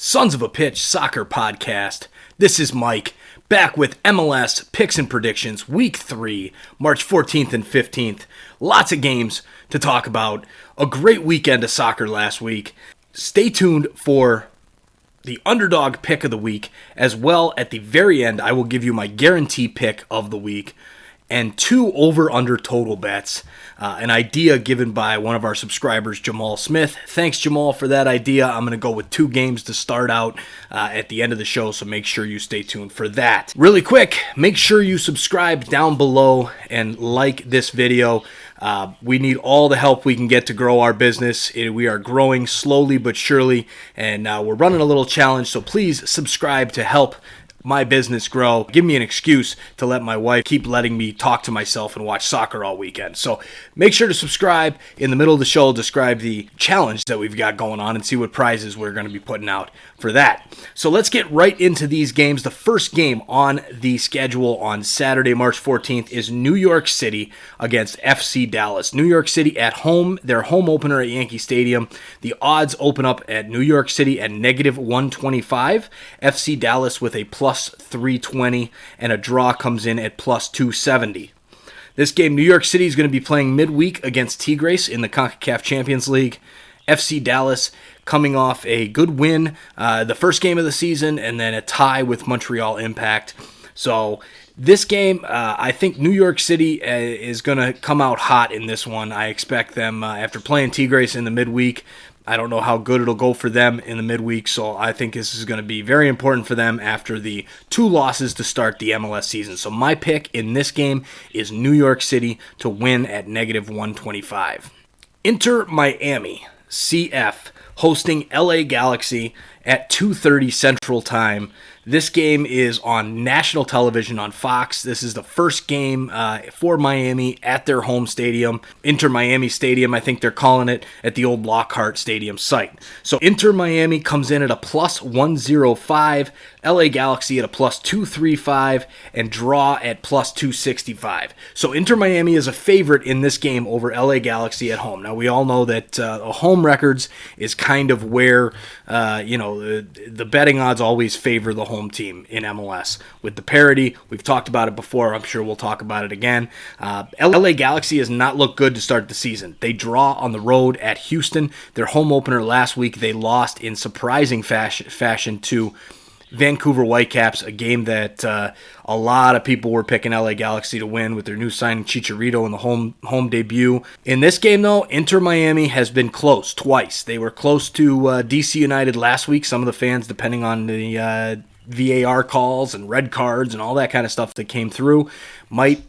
Sons of a Pitch Soccer Podcast. This is Mike, back with MLS Picks and Predictions, Week 3, March 14th and 15th. Lots of games to talk about. A great weekend of soccer last week. Stay tuned for the Underdog Pick of the Week, as well at the very end, I will give you my guarantee pick of the week, and 2 over-under total bets. An idea given by one of our subscribers, Jamal Smith. Thanks, Jamal, for that idea. I'm going to go with 2 games to start out at the end of the show, so make sure you stay tuned for that. Really quick, make sure you subscribe down below and like this video. We need all the help we can get to grow our business. We are growing slowly but surely, and we're running a little challenge, so please subscribe to help my business grow. Give me an excuse to let my wife keep letting me talk to myself and watch soccer all weekend. So make sure to subscribe. In the middle of the show, I'll describe the challenge that we've got going on and see what prizes we're going to be putting out for that. So let's get right into these games. The first game on the schedule on Saturday, March 14th is New York City against FC Dallas. New York City at home, their home opener at Yankee Stadium. The odds open up at New York City at -125. FC Dallas with a +320, and a draw comes in at +270. This game, New York City is going to be playing midweek against Tigres in the CONCACAF Champions League. FC Dallas coming off a good win, the first game of the season, and then a tie with Montreal Impact. So this game, I think New York City is going to come out hot in this one. I expect them, after playing Tigres in the midweek, I don't know how good it'll go for them in the midweek, so I think this is going to be very important for them after the 2 losses to start the MLS season. So my pick in this game is New York City to win at -125. Inter Miami CF hosting LA Galaxy at 2:30 Central Time. This game is on national television on Fox. This is the first game for Miami at their home stadium, Inter Miami Stadium. I think they're calling it at the old Lockhart Stadium site. So Inter Miami comes in at a +105, LA Galaxy at a +235, and draw at +265. So Inter Miami is a favorite in this game over LA Galaxy at home. Now we all know that home records is kind of where the betting odds always favor the home team in MLS. With the parity, we've talked about it before. I'm sure we'll talk about it again. LA Galaxy has not looked good to start the season. They draw on the road at Houston. Their home opener last week, they lost in surprising fashion to Vancouver Whitecaps, a game that a lot of people were picking LA Galaxy to win with their new signing Chicharito in the home debut. In this game, though, Inter Miami has been close twice. They were close to DC United last week. Some of the fans, depending on the VAR calls and red cards and all that kind of stuff that came through, might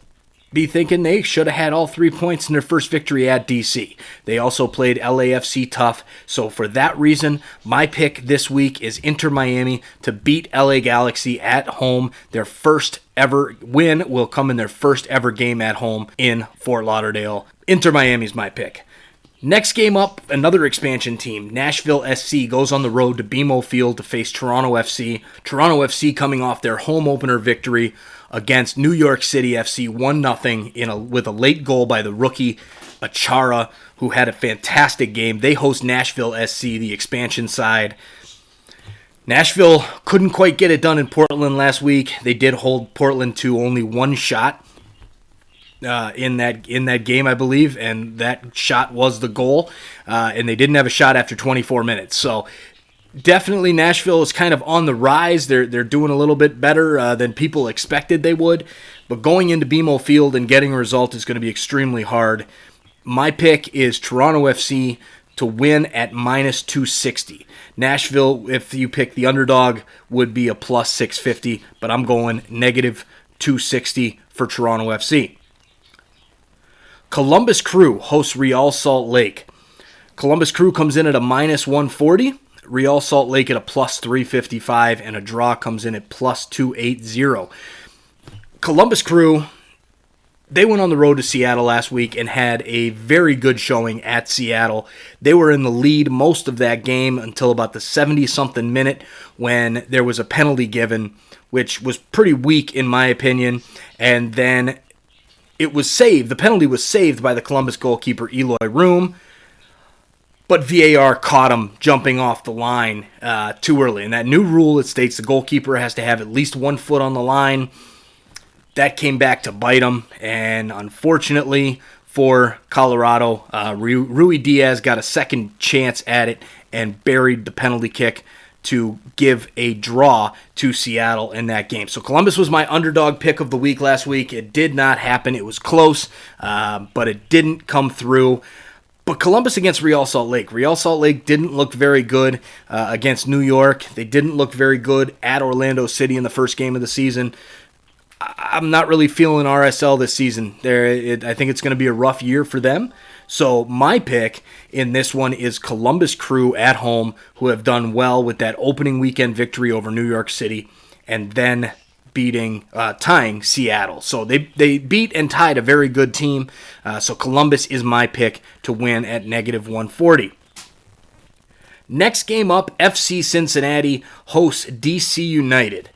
be thinking they should have had all 3 points in their first victory at DC. They also played LAFC tough, so for that reason, my pick this week is Inter Miami to beat LA Galaxy at home. Their first ever win will come in their first ever game at home in Fort Lauderdale. Inter Miami's my pick. Next game up, another expansion team, Nashville SC, goes on the road to BMO Field to face Toronto FC. Toronto FC coming off their home opener victory against New York City FC 1-0 with a late goal by the rookie Achara, who had a fantastic game. They host Nashville SC, the expansion side. Nashville couldn't quite get it done in Portland last week. They did hold Portland to only 1 shot in that game, I believe, and that shot was the goal. And they didn't have a shot after 24 minutes. So definitely Nashville is kind of on the rise. They're doing a little bit better than people expected they would. But going into BMO Field and getting a result is going to be extremely hard. My pick is Toronto FC to win at -260. Nashville, if you pick the underdog, would be a +650, but I'm going -260 for Toronto FC. Columbus Crew hosts Real Salt Lake. Columbus Crew comes in at a -140. Real Salt Lake at a +355, and a draw comes in at +280. Columbus Crew, they went on the road to Seattle last week and had a very good showing at Seattle. They were in the lead most of that game until about the 70-something minute when there was a penalty given, which was pretty weak in my opinion, and then it was saved. The penalty was saved by the Columbus goalkeeper Eloy Room. but VAR caught him jumping off the line too early. And that new rule, it states the goalkeeper has to have at least 1 foot on the line. That came back to bite him, and unfortunately for Colorado, Rui Diaz got a second chance at it and buried the penalty kick to give a draw to Seattle in that game. So Columbus was my underdog pick of the week last week. It did not happen. It was close, but it didn't come through. But Columbus against Real Salt Lake. Real Salt Lake didn't look very good against New York. They didn't look very good at Orlando City in the first game of the season. I'm not really feeling RSL this season. I think it's going to be a rough year for them. So my pick in this one is Columbus Crew at home, who have done well with that opening weekend victory over New York City and then tying Seattle. So they beat and tied a very good team. So Columbus is my pick to win at -140. Next game up, FC Cincinnati hosts DC United.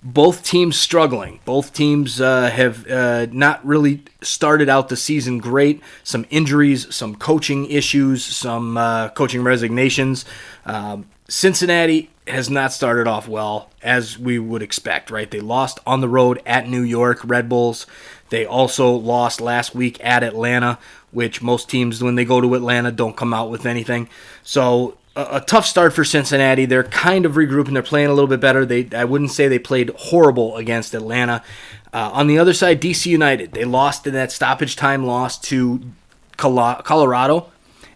Both teams struggling. Both teams have not really started out the season great. Some injuries, some coaching issues, some coaching resignations. Cincinnati has not started off well, as we would expect, right? They lost on the road at New York Red Bulls. They also lost last week at Atlanta, which most teams, when they go to Atlanta, don't come out with anything. So a tough start for Cincinnati. They're kind of regrouping. They're playing a little bit better. I wouldn't say they played horrible against Atlanta. On the other side, DC United. They lost in that stoppage time loss to Colorado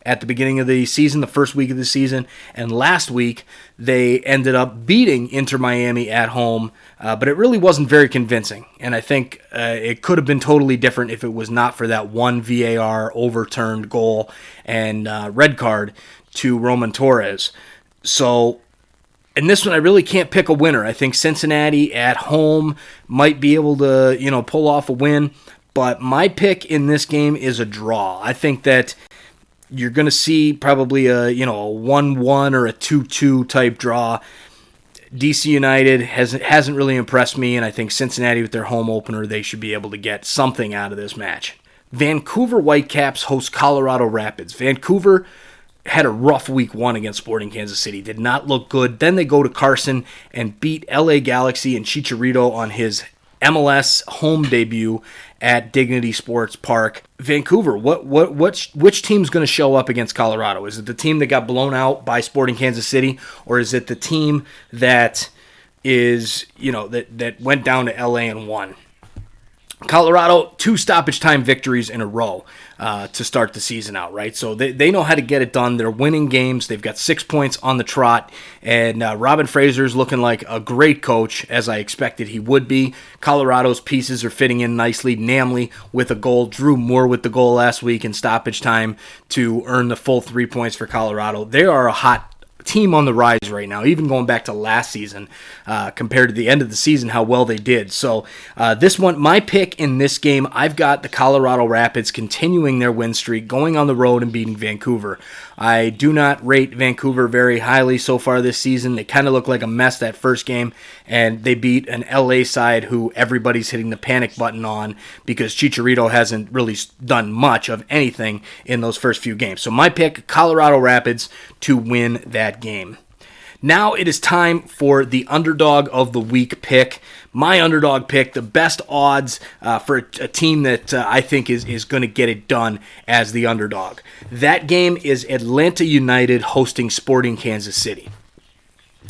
at the beginning of the season, the first week of the season. And last week, they ended up beating Inter Miami at home. But it really wasn't very convincing. And I think it could have been totally different if it was not for that one VAR overturned goal and red card to Roman Torres. So in this one, I really can't pick a winner. I think Cincinnati at home might be able to, pull off a win. But my pick in this game is a draw. I think that you're going to see probably a 1-1 or a 2-2 type draw. DC United hasn't really impressed me, and I think Cincinnati with their home opener, they should be able to get something out of this match. Vancouver Whitecaps host Colorado Rapids. Vancouver had a rough week 1 against Sporting Kansas City. Did not look good. Then they go to Carson and beat LA Galaxy and Chicharito on his MLS home debut at Dignity Sports Park. Vancouver, which team's going to show up against Colorado? Is it the team that got blown out by Sporting Kansas City, or is it the team that is, that went down to LA and won? Colorado, 2 stoppage time victories in a row to start the season out, right? So they know how to get it done. They're winning games. They've got 6 points on the trot, and Robin Fraser's looking like a great coach, as I expected he would be. Colorado's pieces are fitting in nicely. Namely with a goal. Drew Moore with the goal last week in stoppage time to earn the full 3 points for Colorado. They are a hot team on the rise right now, even going back to last season compared to the end of the season, how well they did. So this one, my pick in this game, I've got the Colorado Rapids continuing their win streak, going on the road and beating Vancouver. I do not rate Vancouver very highly so far this season. They kind of look like a mess that first game, and they beat an LA side who everybody's hitting the panic button on because Chicharito hasn't really done much of anything in those first few games. So my pick, Colorado Rapids to win that game. Now it is time for the Underdog of the Week pick. My underdog pick, the best odds for a team that I think is going to get it done as the underdog. That game is Atlanta United hosting Sporting Kansas City.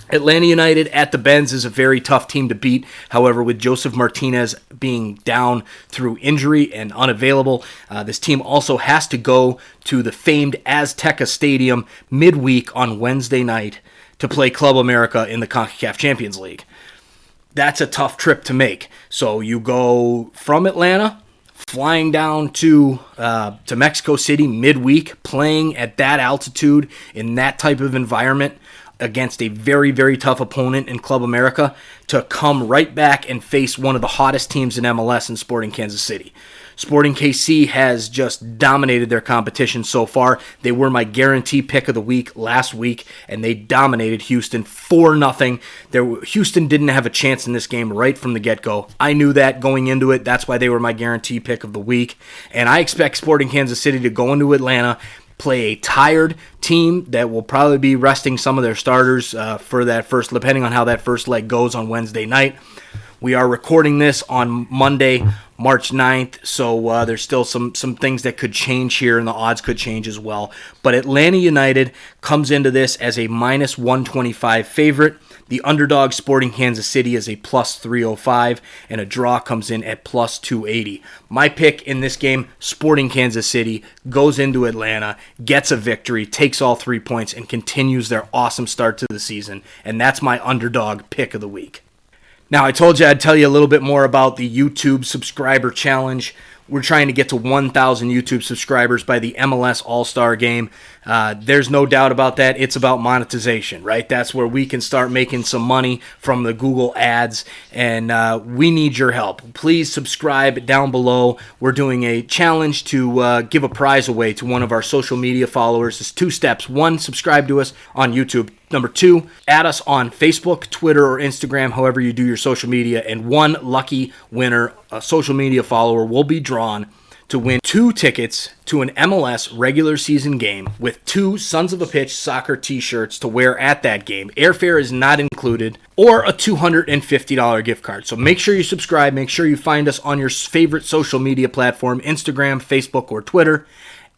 Atlanta United at the Benz is a very tough team to beat. However, with Joseph Martinez being down through injury and unavailable, this team also has to go to the famed Azteca Stadium midweek on Wednesday night to play Club America in the CONCACAF Champions League. That's a tough trip to make. So you go from Atlanta, flying down to Mexico City midweek, playing at that altitude in that type of environment against a very, very tough opponent in Club America, to come right back and face one of the hottest teams in MLS in Sporting Kansas City. Sporting KC has just dominated their competition so far. They were my guarantee pick of the week last week, and they dominated Houston 4-0. Houston didn't have a chance in this game right from the get-go. I knew that going into it. That's why they were my guarantee pick of the week. And I expect Sporting Kansas City to go into Atlanta, play a tired team that will probably be resting some of their starters for that first, depending on how that first leg goes on Wednesday night. We are recording this on Monday, March 9th, so there's still some things that could change here, and the odds could change as well. But Atlanta United comes into this as a minus 125 favorite. The underdog Sporting Kansas City is a plus 305, and a draw comes in at plus 280. My pick in this game, Sporting Kansas City, goes into Atlanta, gets a victory, takes all 3 points, and continues their awesome start to the season. And that's my underdog pick of the week. Now, I told you I'd tell you a little bit more about the YouTube subscriber challenge. We're trying to get to 1,000 YouTube subscribers by the MLS All-Star Game. There's no doubt about that. It's about monetization, right? That's where we can start making some money from the Google ads, and we need your help. Please subscribe down below. We're doing a challenge to give a prize away to one of our social media followers. It's 2 steps. 1, subscribe to us on YouTube. Number 2, add us on Facebook, Twitter, or Instagram, however you do your social media, and 1 lucky winner, a social media follower, will be drawn to win 2 tickets to an MLS regular season game with 2 Sons of a Pitch soccer t-shirts to wear at that game. Airfare is not included, or a $250 gift card. So make sure you subscribe. Make sure you find us on your favorite social media platform, Instagram, Facebook, or Twitter,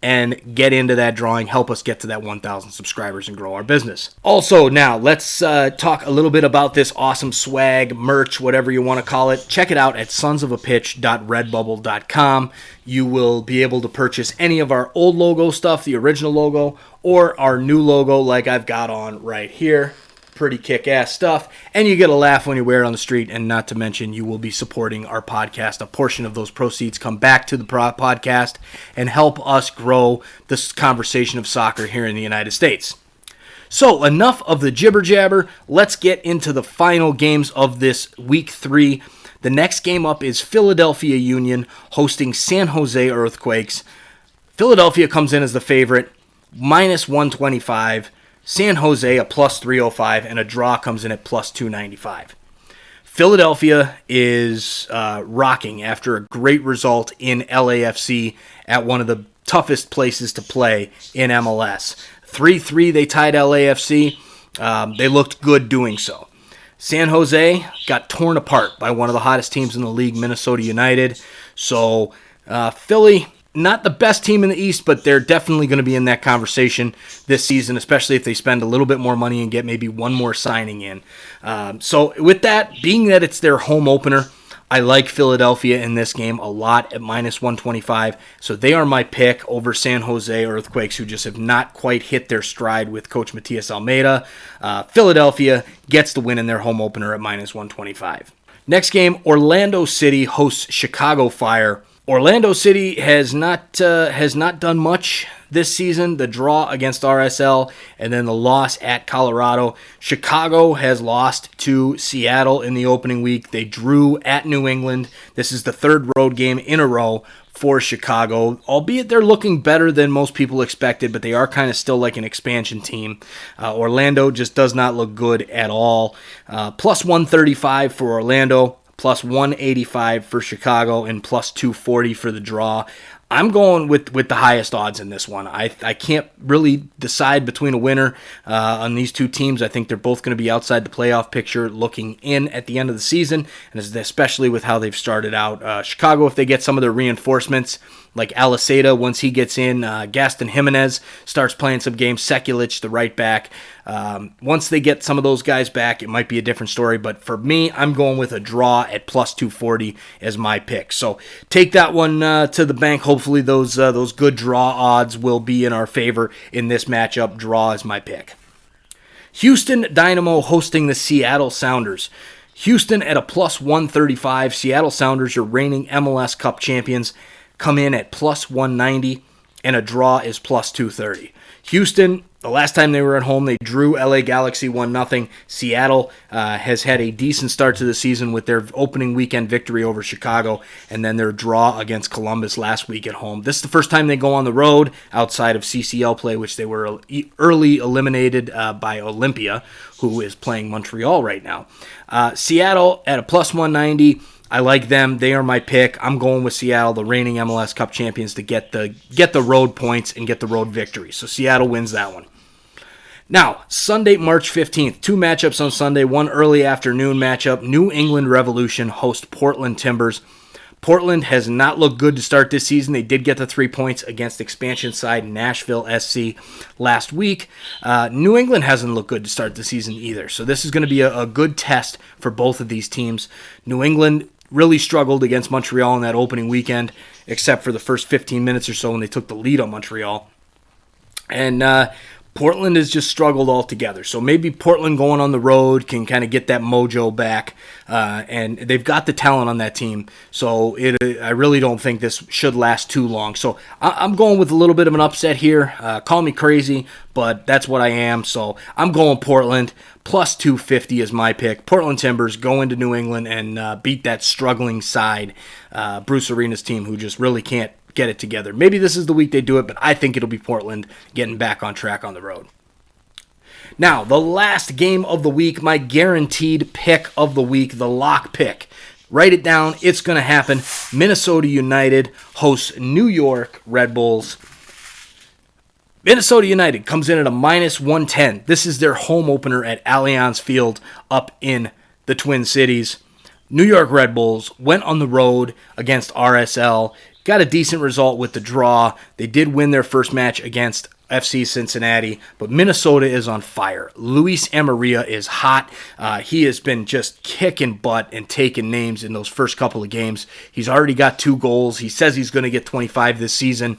and get into that drawing. Help us get to that 1,000 subscribers and grow our business. Also, now let's talk a little bit about this awesome swag, merch, whatever you want to call it. Check it out at sonsofapitch.redbubble.com. You will be able to purchase any of our old logo stuff, the original logo, or our new logo like I've got on right here. Pretty kick-ass stuff, and you get a laugh when you wear it on the street, and not to mention you will be supporting our podcast. A portion of those proceeds come back to the podcast and help us grow this conversation of soccer here in the United States. So enough of the jibber-jabber. Let's get into the final games of this Week 3. The next game up is Philadelphia Union hosting San Jose Earthquakes. Philadelphia comes in as the favorite, minus 125. San Jose, a plus 305, and a draw comes in at plus 295. Philadelphia is rocking after a great result in LAFC at one of the toughest places to play in MLS. 3-3, they tied LAFC. They looked good doing so. San Jose got torn apart by one of the hottest teams in the league, Minnesota United. So Philly, not the best team in the East, but they're definitely going to be in that conversation this season, especially if they spend a little bit more money and get maybe one more signing in. So with that, being that it's their home opener, I like Philadelphia in this game a lot at minus 125. So they are my pick over San Jose Earthquakes, who just have not quite hit their stride with Coach Matias Almeida. Philadelphia gets the win in their home opener at minus 125. Next game, Orlando City hosts Chicago Fire. Orlando City has not done much this season. The draw against RSL and then the loss at Colorado. Chicago has lost to Seattle in the opening week. They drew at New England. This is the 3rd road game in a row for Chicago, albeit they're looking better than most people expected, but they are kind of still like an expansion team. Orlando just does not look good at all. Plus 135 for Orlando. Plus 185 for Chicago, and plus 240 for the draw. I'm going with the highest odds in this one. I can't really decide between a winner on these 2 teams. I think they're both going to be outside the playoff picture looking in at the end of the season, and especially with how they've started out. Chicago, if they get some of their reinforcements, like Aliseda, once he gets in, Gaston Jimenez starts playing some games, Sekulic, the right back. Once they get some of those guys back, it might be a different story. But for me, I'm going with a draw at plus 240 as my pick. So take that one to the bank. Hopefully those good draw odds will be in our favor in this matchup. Draw is my pick. Houston Dynamo hosting the Seattle Sounders. Houston at a plus 135. Seattle Sounders, your reigning MLS Cup champions, come in at plus 190, and a draw is plus 230. Houston, the last time they were at home, they drew LA Galaxy 1-0. Seattle has had a decent start to the season with their opening weekend victory over Chicago, and then their draw against Columbus last week at home. This is the first time they go on the road outside of CCL play, which they were early eliminated by Olympia, who is playing Montreal right now. Seattle at a plus 190. I like them. They are my pick. I'm going with Seattle, the reigning MLS Cup champions, to get the road points and get the road victory. So Seattle wins that one. Now, Sunday, March 15th, 2 matchups on Sunday, one early afternoon matchup. New England Revolution host Portland Timbers. Portland has not looked good to start this season. They did get the 3 points against expansion side Nashville SC last week. New England hasn't looked good to start the season either. So this is going to be a good test for both of these teams. New England really struggled against Montreal in that opening weekend, except for the first 15 minutes or so when they took the lead on Montreal. And Portland has just struggled altogether. So maybe Portland going on the road can kind of get that mojo back. And they've got the talent on that team. So I really don't think this should last too long. So I'm going with a little bit of an upset here. Call me crazy, but that's what I am. So I'm going Portland. Plus 250 is my pick. Portland Timbers go into New England and beat that struggling side, Bruce Arena's team, who just really can't get it together. Maybe this is the week they do it, but I think it'll be Portland getting back on track on the road. Now, the last game of the week, my guaranteed pick of the week, the lock pick. Write it down. It's going to happen. Minnesota United hosts New York Red Bulls. Minnesota United comes in at a minus 110. This is their home opener at Allianz Field up in the Twin Cities. New York Red Bulls went on the road against RSL. Got a decent result with the draw. They did win their first match against FC Cincinnati, but Minnesota is on fire. Luis Amarilla is hot. He has been just kicking butt and taking names in those first couple of games. He's already got 2 goals. He says he's going to get 25 this season.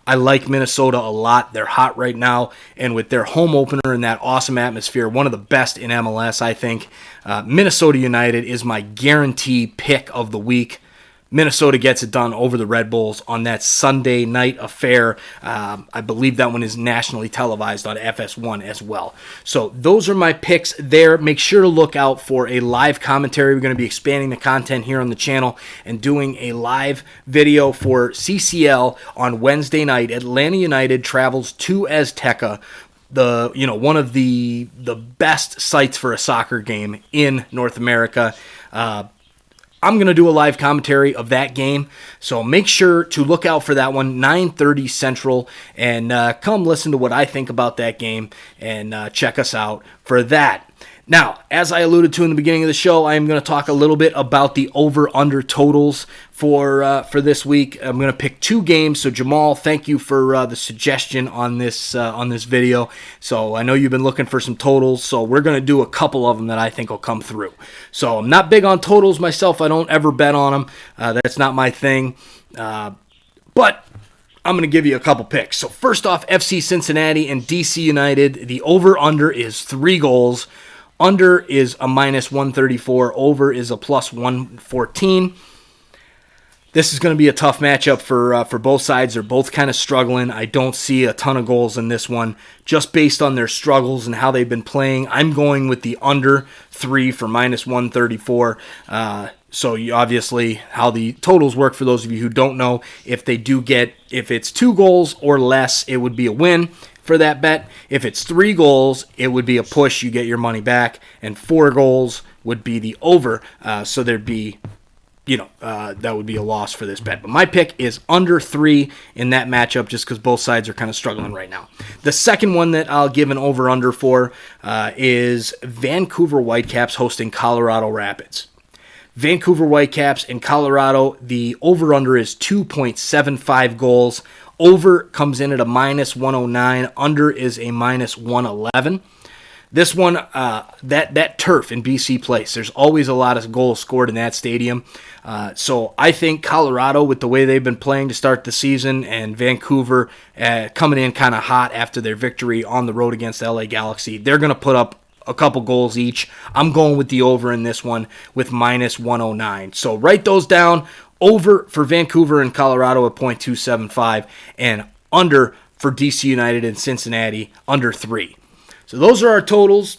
I like Minnesota a lot. They're hot right now, and with their home opener and that awesome atmosphere, one of the best in MLS, I think. Minnesota United is my guarantee pick of the week. Minnesota gets it done over the Red Bulls on that Sunday night affair. I believe that one is nationally televised on FS1 as well. So those are my picks there. Make sure to look out for a live commentary. We're going to be expanding the content here on the channel and doing a live video for CCL on Wednesday night. Atlanta United travels to Azteca, one of the best sites for a soccer game in North America. I'm going to do a live commentary of that game, so make sure to look out for that one, 9:30 Central, and come listen to what I think about that game and check us out for that. Now, as I alluded to in the beginning of the show, I am going to talk a little bit about the over-under totals for this week. I'm going to pick 2 games. So Jamal, thank you for the suggestion on this video. So I know you've been looking for some totals, so we're going to do a couple of them that I think will come through. So I'm not big on totals myself. I don't ever bet on them. That's not my thing. But I'm going to give you a couple picks. So first off, FC Cincinnati and DC United. The over-under is 3 goals. Under is a minus 134. Over is a plus 114. This is going to be a tough matchup for both sides. They're both kind of struggling. I don't see a ton of goals in this one. Just based on their struggles and how they've been playing, I'm going with the under 3 for minus 134. So obviously how the totals work, for those of you who don't know, if it's 2 goals or less, it would be a win for that bet. If it's 3 goals, it would be a push. You get your money back. And 4 goals would be the over. So there'd be, that would be a loss for this bet. But my pick is under 3 in that matchup, just because both sides are kind of struggling right now. The second one that I'll give an over-under for is Vancouver Whitecaps hosting Colorado Rapids. Vancouver Whitecaps in Colorado, the over-under is 2.75 goals. Over comes in at a minus 109. Under is a minus 111. This one, that turf in BC Place, there's always a lot of goals scored in that stadium. So I think Colorado, with the way they've been playing to start the season, and Vancouver coming in kind of hot after their victory on the road against LA Galaxy, they're going to put up a couple goals each. I'm going with the over in this one with minus 109. So write those down. Over for Vancouver and Colorado at .275, and under for DC United and Cincinnati, under 3. So those are our totals.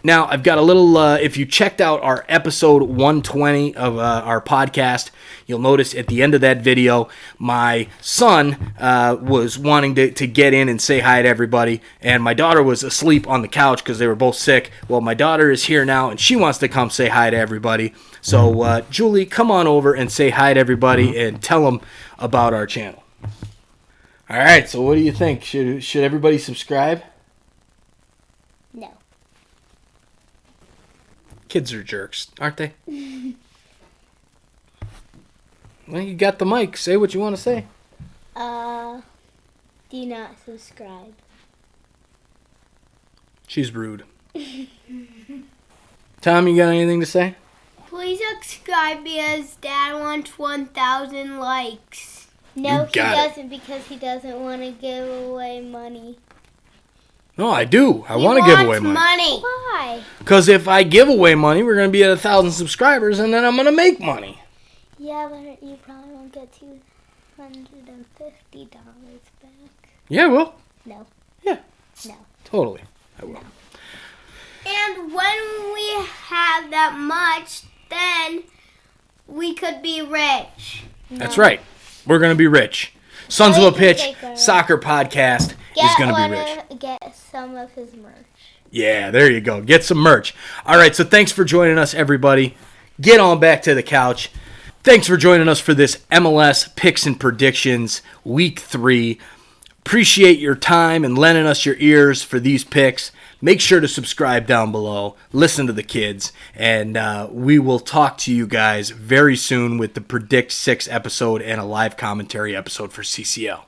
Now, I've got a little, if you checked out our episode 120 of our podcast, you'll notice at the end of that video, my son was wanting to get in and say hi to everybody, and my daughter was asleep on the couch because they were both sick. Well, my daughter is here now, and she wants to come say hi to everybody. So, Julie, come on over and say hi to everybody and tell them about our channel. All right, so what do you think? Should everybody subscribe? No. Kids are jerks, aren't they? Well, you got the mic. Say what you want to say. Do not subscribe. She's rude. Tom, you got anything to say? Please subscribe because Dad wants 1,000 likes. No, he got it. doesn't because he doesn't want to give away money. No, I do. I want to give away money. Why? Because if I give away money, we're going to be at 1,000 subscribers, and then I'm going to make money. Yeah, but you probably won't get $250 back. Yeah, I will. No. Yeah. No. Totally. I will. No. And when we have that much, then we could be rich. That's right. We're going to be rich. Sons of a Pitch take soccer podcast is going to be rich. Get some of his merch. Yeah, there you go. Get some merch. All right, so thanks for joining us, everybody. Get on back to the couch. Thanks for joining us for this MLS Picks and Predictions Week 3. Appreciate your time and lending us your ears for these picks. Make sure to subscribe down below. Listen to the kids. And we will talk to you guys very soon with the Predict 6 episode and a live commentary episode for CCL.